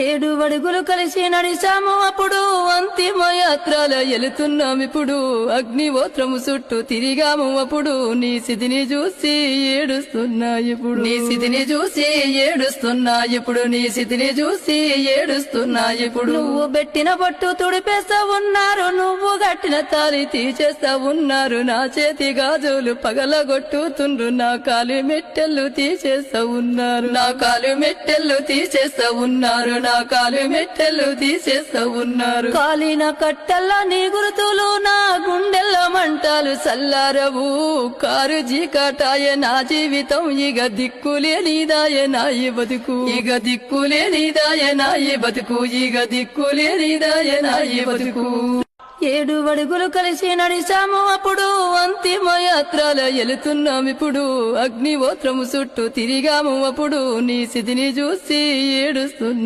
ఏడు అడుగులు కలిసి నడిచాము అప్పుడు అంతిమ యాత్రలో వెళుతున్నామిప్పుడు అగ్నిహోత్రము చుట్టూ తిరిగాము అప్పుడు నీ స్థితిని చూసి ఏడుస్తున్నా ఇప్పుడు నీ స్థితిని చూసి ఏడుస్తున్నా ఇప్పుడు నీ స్థితిని చూసి ఏడుస్తున్నా ఇప్పుడు నువ్వు పెట్టిన పట్టు తుడిపేస్తా ఉన్నారు నువ్వు కట్టిన తాలి తీసేస్తా ఉన్నారు నా చేతి గాజులు పగలగొట్టుతుండ్రు నా కాలు మెట్టెలు తీసేస్తా ఉన్నారు నా కాలు మెట్టెలు తీసేస్తా ఉన్నారు నా కాలు మెట్టెలు తీసేస్తా ఉన్నారు కాలిన కట్టెల్లా నీ గుర్తులు నా గుండెల్లో మంటలు సల్లారవు కారు జీకటాయ నా జీవితం ఇక దిక్కులేనిదాయ నా ఈ బతుకు ఇక దిక్కులేనిదాయ నా ఈ బతుకు ఇక దిక్కులేనిదాయ నా ఈ బతుకు ఏడు అడుగులు కలిసి నడిచాము అప్పుడు అంతిమ యాత్రలో వెళుతున్నామిప్పుడు అగ్నిహోత్రము చుట్టూ తిరిగాము అప్పుడు నీ స్థితిని చూసి ఏడుస్తున్నా